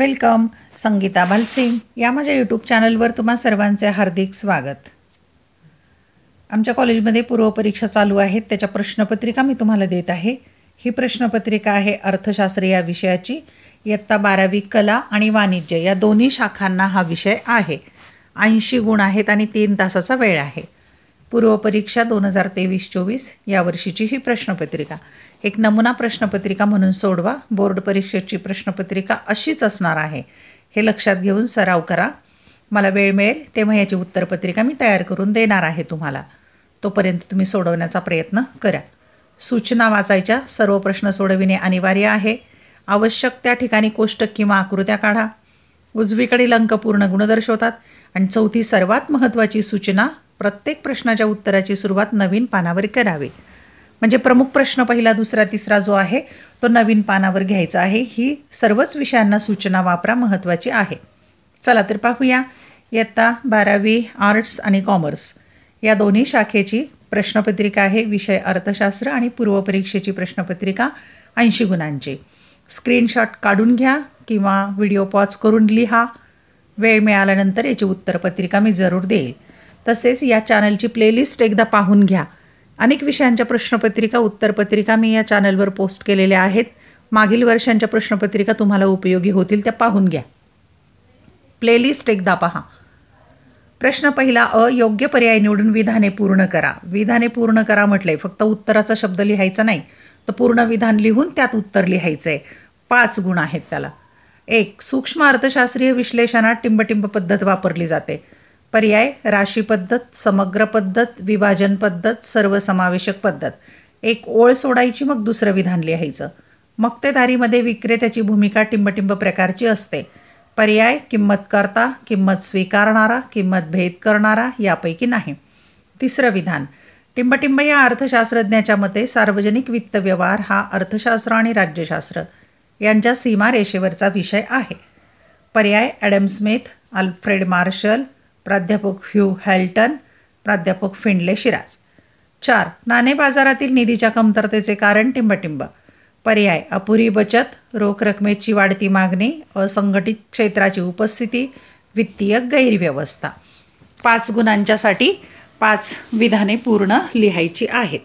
Welcome. Sangeeta Bhalsingh या माझ्या YouTube चॅनलवर तुम्हा सर्वांचे हार्दिक स्वागत. आमच्या कॉलेजमध्ये पूर्वपरीक्षा चालू आहेत, त्याच्या प्रश्नपत्रिका मी तुम्हाला देत आहे. ही प्रश्नपत्रिका आहे अर्थशास्त्र या विषयाची. इयत्ता 12वी कला आणि वाणिज्य या दोन्ही शाखांना हा विषय आहे. 80 गुण आहेत आणि 3 तासाचा वेळ आहे. पूर्वपरीक्षा 2023-24 या वर्षीची ही प्रश्नपत्रिका. एक नमुना प्रश्नपत्रिका म्हणून सोडवा. बोर्ड परीक्षेची प्रश्नपत्रिका अशीच असणार आहे, हे लक्षात घेऊन सराव करा. मला वेळ मिळेल तेव्हा याची उत्तरपत्रिका मी तयार करून देणार आहे तुम्हाला. तोपर्यंत तुम्ही सोडवण्याचा प्रयत्न करा. सूचना वाचायच्या. सर्व प्रश्न सोडविणे अनिवार्य आहे. आवश्यक त्या ठिकाणी कोष्टक किंवा आकृत्या काढा. उजवीकडील अंक पूर्ण गुण दर्शवतात. आणि चौथी सर्वात महत्त्वाची सूचना, प्रत्येक प्रश्नाच्या उत्तराची सुरुवात नवीन पानावर करावी. म्हणजे प्रमुख प्रश्न पहिला, दुसरा, तिसरा जो आहे तो नवीन पानावर घ्यायचा आहे. ही सर्वच विषयांना सूचना वापरा, महत्त्वाची आहे. चला तर पाहूया. इयत्ता 12वी आर्ट्स आणि कॉमर्स या दोन्ही शाखेची प्रश्नपत्रिका आहे. विषय अर्थशास्त्र आणि पूर्वपरीक्षेची प्रश्नपत्रिका 80 गुणांची. स्क्रीनशॉट काढून घ्या किंवा व्हिडिओ पॉज करून लिहा. वेळ मिळाल्यानंतर याची उत्तरपत्रिका मी जरूर देईल. तसेच या चॅनलची प्लेलिस्ट एकदा पाहून घ्या. अनेक विषयांच्या प्रश्नपत्रिका, उत्तरपत्रिका मी या चॅनलवर पोस्ट केलेल्या आहेत. मागील वर्षांच्या प्रश्नपत्रिका तुम्हाला उपयोगी होतील, त्या पाहून घ्या. प्लेलिस्ट एकदा पहा. प्रश्न पहिला अ, योग्य पर्याय निवडून विधाने पूर्ण करा. विधाने पूर्ण करा म्हटलंय, फक्त उत्तराचा शब्द लिहायचा नाही, तर पूर्ण विधान लिहून त्यात उत्तर लिहायचं आहे. 5 गुण आहेत त्याला. 1. सूक्ष्म अर्थशास्त्रीय विश्लेषणात टिंबटिंब पद्धत वापरली जाते. पर्याय: राशी पद्धत, समग्र पद्धत, विभाजन पद्धत, सर्वसमावेशक पद्धत. एक ओळ सोडायची, मग दुसरं विधान लिहायचं. मक्तेदारीमध्ये विक्रेत्याची भूमिका टिंबटिंब प्रकारची असते. पर्याय: किंमतकर्ता, किंमत स्वीकारणारा, किंमत भेद करणारा, यापैकी नाही. तिसरं विधान: टिंबटिंब या अर्थशास्त्रज्ञाच्या मते सार्वजनिक वित्त व्यवहार हा अर्थशास्त्र आणि राज्यशास्त्र यांच्या सीमारेषेवरचा विषय आहे. पर्याय: ॲडम स्मिथ, अल्फ्रेड मार्शल, प्राध्यापक ह्यू हॅल्टन, प्राध्यापक फिंडले शिराज. 4. नाणे बाजारातील निधीच्या कमतरतेचे कारण टिंबटिंब. पर्याय: अपुरी बचत, रोख रकमेची वाढती मागणी, असंघटित क्षेत्राची उपस्थिती, वित्तीय गैरव्यवस्था. 5 गुणांच्यासाठी 5 विधाने पूर्ण लिहायची आहेत.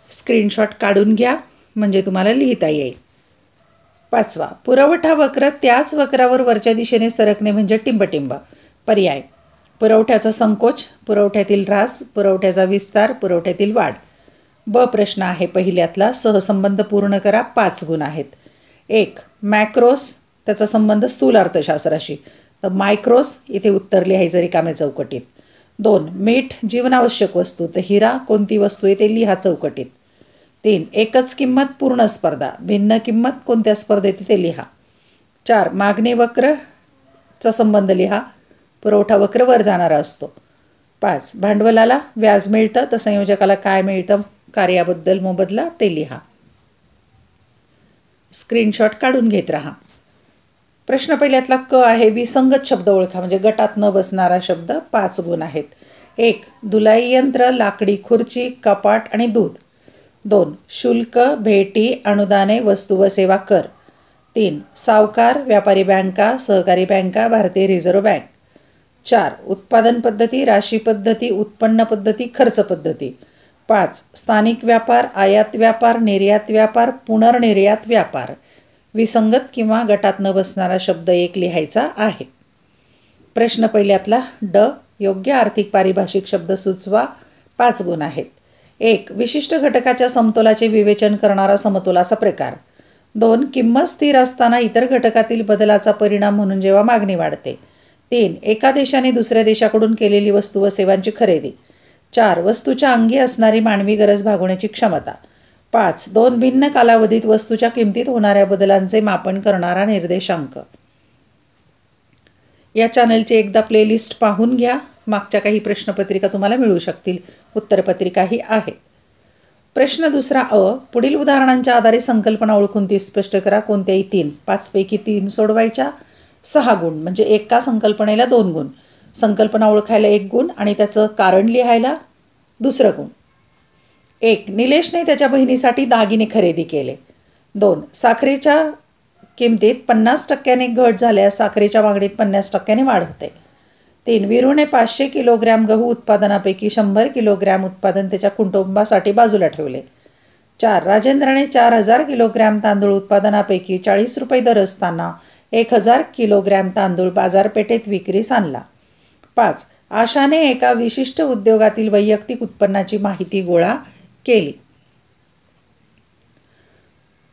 स्क्रीनशॉट काढून घ्या म्हणजे तुम्हाला लिहिता येईल. 5वा, पुरवठा वक्र त्याच वक्रावर वरच्या दिशेने सरकणे म्हणजे टिंबटिंब. पर्याय: पुरवठ्याचा संकोच, पुरवठ्यातील ऱ्हास, पुरवठ्याचा विस्तार, पुरवठ्यातील वाढ. ब प्रश्न आहे पहिल्यातला. सहसंबंध पूर्ण करा. 5 गुण आहेत. 1. मॅक्रोस, त्याचा संबंध स्थूल अर्थशास्त्राशी, तर मायक्रोस इथे उत्तर लिहायचं रिकाम्या चौकटीत. 2. मीठ, जीवनावश्यक वस्तू, तर हिरा कोणती वस्तू आहे ते लिहा चौकटीत. 3. एकच किंमत, पूर्ण स्पर्धा, भिन्न किंमत कोणत्या स्पर्धेत ते लिहा. 4. मागणी वक्रचा संबंध लिहा. पुरवठा वक्र वर जाणारा असतो. 5. भांडवलाला व्याज मिळतं, तर संयोजकाला काय मिळतं, कार्याबद्दल मोबदला, ते लिहा. स्क्रीनशॉट काढून घेत राहा. प्रश्न पहिल्यातला क आहे. विसंगत शब्द ओळखा, म्हणजे गटात न बसणारा शब्द. 5 गुण आहेत. 1. धुलाई यंत्र, लाकडी खुर्ची, कपाट आणि दूध. 2. शुल्क, भेटी, अनुदाने, वस्तू व सेवा कर. 3. सावकार, व्यापारी बँका, सहकारी बँका, भारतीय रिझर्व्ह बँक. 4. उत्पादन पद्धती, राशी पद्धती, उत्पन्न पद्धती, खर्च पद्धती. 5. स्थानिक व्यापार, आयात व्यापार, निर्यात व्यापार, पुनर्निर्यात व्यापार. विसंगत किंवा गटात न बसणारा शब्द 1 लिहायचा आहे. प्रश्न पहिल्यातला ड, योग्य आर्थिक पारिभाषिक शब्द सुचवा. 5 गुण आहेत. 1. विशिष्ट घटकाच्या समतोलाचे विवेचन करणारा समतोलाचा प्रकार. 2. किंमत स्थिर असताना इतर घटकातील बदलाचा परिणाम म्हणून जेव्हा मागणी वाढते. 3. एका देशाने दुसऱ्या देशाकडून केलेली वस्तू व सेवांची खरेदी. 4. वस्तूच्या अंगी असणारी मानवी गरज भागवण्याची क्षमता. 5. 2 भिन्न कालावधीत वस्तूच्या किमतीत होणाऱ्या बदलांचे मापन करणारा निर्देशांक. या चॅनलची एकदा प्लेलिस्ट पाहून घ्या. मागच्या काही प्रश्नपत्रिका तुम्हाला मिळू शकतील. उत्तरपत्रिकाही आहे. प्रश्न दुसरा अ, पुढील उदाहरणांच्या आधारे संकल्पना ओळखून ती स्पष्ट करा. कोणत्याही 3. 5 पैकी 3 सोडवायच्या. 6 गुण, म्हणजे एका संकल्पनेला 2 गुण. संकल्पना ओळखायला 1 गुण आणि त्याचं कारण लिहायला 2 गुण. 1. निलेशने त्याच्या बहिणीसाठी दागिने खरेदी केले. 2. साखरेच्या किमतीत 50% घट झाल्यास साखरेच्या मागणीत 50% वाढ होते. 3. वीरूने 500 किलोग्रॅम गहू उत्पादनापैकी 100 किलोग्रॅम उत्पादन त्याच्या कुटुंबासाठी बाजूला ठेवले. 4. राजेंद्रने 4000 किलोग्रॅम तांदूळ उत्पादनापैकी 40 रुपये दर असताना 1000 किलोग्रॅम तांदूळ बाजारपेठेत विक्रीस आणला. 5. आशाने एका विशिष्ट उद्योगातील वैयक्तिक उत्पन्नाची माहिती गोळा केली.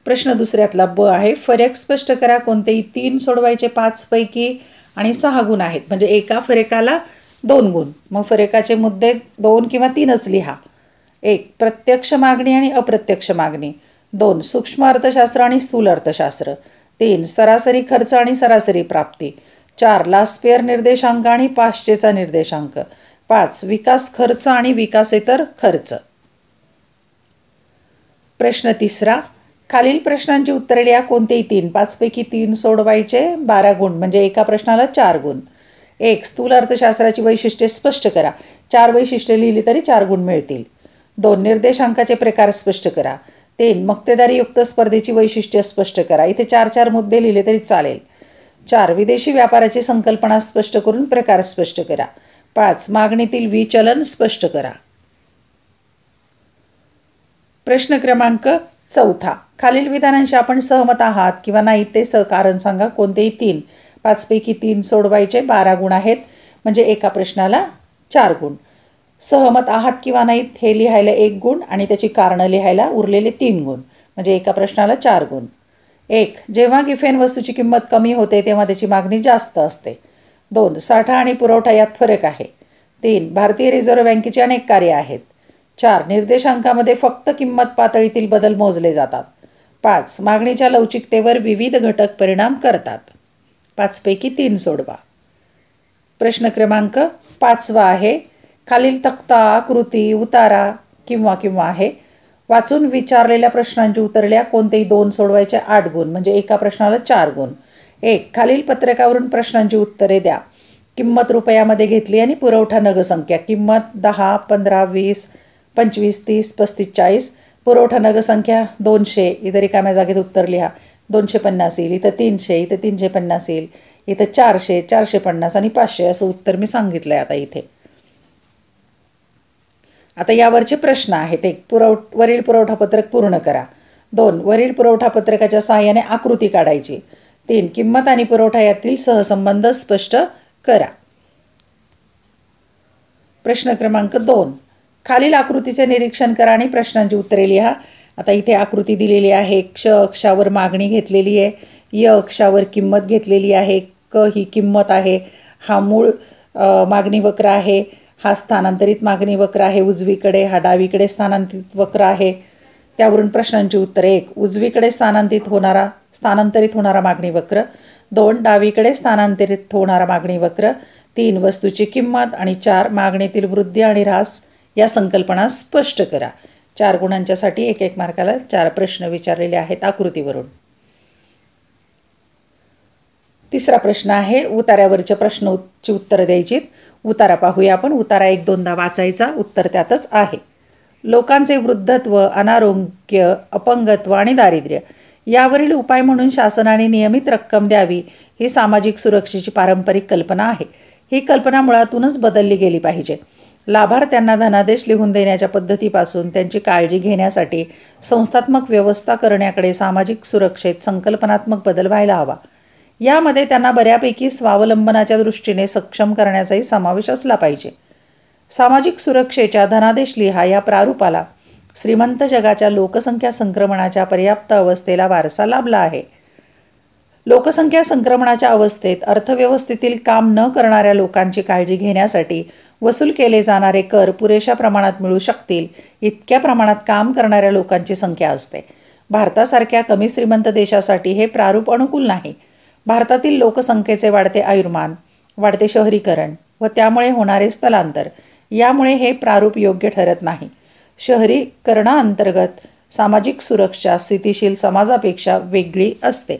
प्रश्न दुसऱ्यातला ब आहे. फरक स्पष्ट करा. कोणतेही 3 सोडवायचे. 5 पैकी आणि 6 गुण आहेत, म्हणजे एका फरकाला 2 गुण. मग फरकाचे मुद्दे 2 किंवा 3च लिहा. 1. प्रत्यक्ष मागणी आणि अप्रत्यक्ष मागणी. 2. सूक्ष्म अर्थशास्त्र आणि स्थूल अर्थशास्त्र. 3. सरासरी खर्च आणि सरासरी प्राप्ती. 4. लास्पेयर निर्देशांक आणि पाश्चेचा निर्देशांक. 5. विकास खर्च आणि विकासेतर खर्च. प्रश्न तिसरा. खालील प्रश्नांची उत्तरे लिहा. कोणतेही 3. 5 पैकी 3 सोडवायचे. 12 गुण, म्हणजे एका प्रश्नाला 4 गुण. 1. स्थूल अर्थशास्त्राची वैशिष्ट्ये स्पष्ट करा. 4 वैशिष्ट्ये लिहिली तरी 4 गुण मिळतील. 2. निर्देशांकाचे प्रकार स्पष्ट करा. 3. मक्तेदारीयुक्त स्पर्धेची वैशिष्ट्ये स्पष्ट करा. इथे 4 मुद्दे लिहिले तरी चालेल. 4. विदेशी व्यापाराची संकल्पना स्पष्ट करून प्रकार स्पष्ट करा. 5. मागणीतील विचलन स्पष्ट करा. प्रश्न क्रमांक 4. खालील विधानांशी आपण सहमत आहात किंवा नाही ते कारण सांगा. कोणतेही 3. 5 पैकी 3 सोडवायचे. 12 गुण आहेत, म्हणजे एका प्रश्नाला 4 गुण. सहमत आहात किंवा नाहीत हे लिहायला 1 गुण आणि त्याची कारणं लिहायला उरलेले 3 गुण, म्हणजे एका प्रश्नाला 4 गुण. 1. जेव्हा गिफेन वस्तूची किंमत कमी होते तेव्हा त्याची मागणी जास्त असते. 2. साठा आणि पुरवठा यात फरक आहे. 3. भारतीय रिझर्व्ह बँकेची अनेक कार्ये आहेत. 4. निर्देशांकामध्ये फक्त किंमत पातळीतील बदल मोजले जातात. 5. मागणीच्या लवचिकतेवर विविध घटक परिणाम करतात. 5 पैकी 3 सोडवा. प्रश्न क्रमांक 5 आहे. खालील तक्ता, आकृती, उतारा किंवा आहे. वाचून विचारलेल्या प्रश्नांची उत्तरे लिहा. कोणतेही 2 सोडवायचे. 8 गुण, म्हणजे एका प्रश्नाला 4 गुण. 1. खालील पत्रकावरून प्रश्नांची उत्तरे द्या. किंमत रुपयामध्ये घेतली आणि पुरवठा नगसंख्या. किंमत 10, 15, 20, 25, 30, 35, 40. पुरवठा नगसंख्या 200. इथं रिकाम्या जागेत उत्तर लिहा. 250 येईल. इथं 300, इथं 350 येईल. इथं 400, 450 आणि 500 असं उत्तर मी सांगितलं आहे आता इथे. आता यावरचे प्रश्न आहेत. 1. वरील पुरवठापत्रक पूर्ण करा. 2. वरील पुरवठापत्रकाच्या सहाय्याने आकृती काढायची. 3. किंमत आणि पुरवठा यातील सहसंबंध स्पष्ट करा. प्रश्न क्रमांक 2. खालील आकृतीचे निरीक्षण करा आणि प्रश्नांची उत्तरे लिहा. आता इथे आकृती दिलेली आहे. क्ष अक्षावर मागणी घेतलेली आहे. य अक्षावर किंमत घेतलेली आहे. क ही किंमत आहे. हा मूळ मागणी वक्र आहे. हा स्थानांतरित मागणी वक्र आहे उजवीकडे. हा डावीकडे स्थानांतरित वक्र आहे. त्यावरून प्रश्नांची उत्तरे. 1. उजवीकडे स्थानांतरित होणारा मागणी वक्र. 2. डावीकडे स्थानांतरित होणारा मागणी वक्र. 3. वस्तूची किंमत. आणि 4. मागणीतील वृद्धी आणि ह्रास या संकल्पना स्पष्ट करा. 4 गुणांच्यासाठी 1 मार्काला 4 प्रश्न विचारलेले आहेत आकृतीवरून. तिसरा प्रश्न आहे. उतार्यावरच्या प्रश्नांची उत्तरं द्यायची. उतारा पाहूया आपण. उतारा 1-2दा वाचायचा. उत्तर त्यातच आहे. लोकांचे वृद्धत्व, अनारोग्य, अपंगत्व आणि दारिद्र्य यावरील उपाय म्हणून शासनाने नियमित रक्कम द्यावी ही सामाजिक सुरक्षेची पारंपरिक कल्पना आहे. ही कल्पना मुळातूनच बदलली गेली पाहिजे. लाभार्थ्यांना धनादेश लिहून देण्याच्या पद्धतीपासून त्यांची काळजी घेण्यासाठी संस्थात्मक व्यवस्था करण्याकडे सामाजिक सुरक्षेत संकल्पनात्मक बदल व्हायला हवा. यामध्ये त्यांना बऱ्यापैकी स्वावलंबनाच्या दृष्टीने सक्षम करण्याचाही समावेश असला पाहिजे. सामाजिक सुरक्षेच्या धनादेश लिहा या प्रारूपाला श्रीमंत जगाच्या लोकसंख्या संक्रमणाच्या पर्याप्त अवस्थेला वारसा लाभला आहे. लोकसंख्या संक्रमणाच्या अवस्थेत अर्थव्यवस्थेतील काम न करणाऱ्या लोकांची काळजी घेण्यासाठी वसूल केले जाणारे कर पुरेशा प्रमाणात मिळू शकतील इतक्या प्रमाणात काम करणाऱ्या लोकांची संख्या असते. भारतासारख्या कमी श्रीमंत देशासाठी हे प्रारूप अनुकूल नाही. भारतातील लोकसंख्येचे वाढते आयुर्मान, वाढते शहरीकरण व त्यामुळे होणारे स्थलांतर यामुळे हे प्रारूप योग्य ठरत नाही. शहरीकरणाअंतर्गत सामाजिक सुरक्षा स्थितिशील समाजापेक्षा वेगळी असते.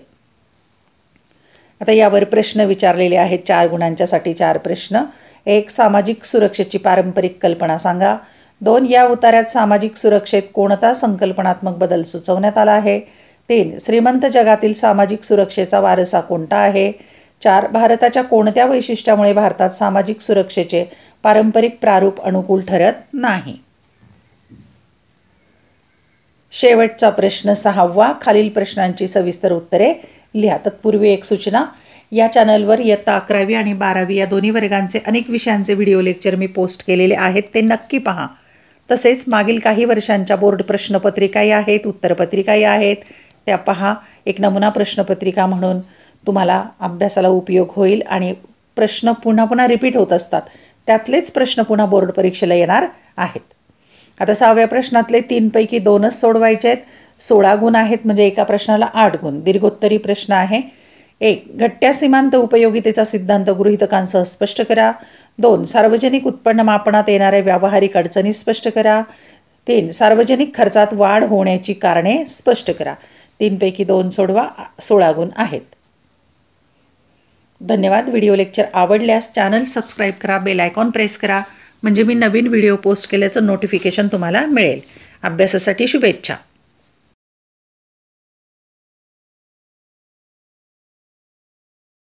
आता यावर प्रश्न विचारलेले आहेत. 4 गुणांच्यासाठी 4 प्रश्न. 1. सामाजिक सुरक्षेची पारंपरिक कल्पना सांगा. 2. या उतार्यात सामाजिक सुरक्षेत कोणता संकल्पनात्मक बदल सुचवण्यात आला आहे. 3. श्रीमंत जगातील सामाजिक सुरक्षेचा वारसा कोणता आहे? 4. भारताच्या कोणत्या वैशिष्ट्यामुळे भारतात सामाजिक सुरक्षेचे पारंपरिक प्रारूप अनुकूल ठरत नाही? शेवटचा प्रश्न 6वा. खालील प्रश्नांची सविस्तर उत्तरे लिहा. तत्पूर्वी एक सूचना, या चॅनलवर इयत्ता 11वी आणि 12वी या दोन्ही वर्गांचे अनेक विषयांचे व्हिडिओ लेक्चर मी पोस्ट केलेले आहेत, ते नक्की पहा. तसेच मागील काही वर्षांच्या बोर्ड प्रश्नपत्रिकाही आहेत, उत्तरपत्रिकाही आहेत, त्या पहा. एक नमुना प्रश्नपत्रिका म्हणून तुम्हाला अभ्यासाला उपयोग होईल आणि प्रश्न पुन्हा पुन्हा रिपीट होत असतात, त्यातलेच प्रश्न पुन्हा बोर्ड परीक्षेला येणार आहेत. आता 6व्या प्रश्नातले 3 पैकी 2च सोडवायचे आहेत. 16 गुण आहेत, म्हणजे एका प्रश्नाला 8 गुण. दीर्घोत्तरी प्रश्न आहे. 1. घटत्या सीमांत उपयोगितेचा सिद्धांत गृहीतकांसह स्पष्ट करा. 2. सार्वजनिक उत्पन्न मापनात येणाऱ्या व्यावहारिक अडचणी स्पष्ट करा. 3. सार्वजनिक खर्चात वाढ होण्याची कारणे स्पष्ट करा. 3 पैकी 2 सोडवा. 16 गुण आहेत. धन्यवाद. व्हिडिओ लेक्चर आवडल्यास चॅनल सबस्क्राईब करा, बेल आयकॉन प्रेस करा, म्हणजे मी नवीन व्हिडिओ पोस्ट केल्याचं नोटिफिकेशन तुम्हाला मिळेल. अभ्यासासाठी शुभेच्छा.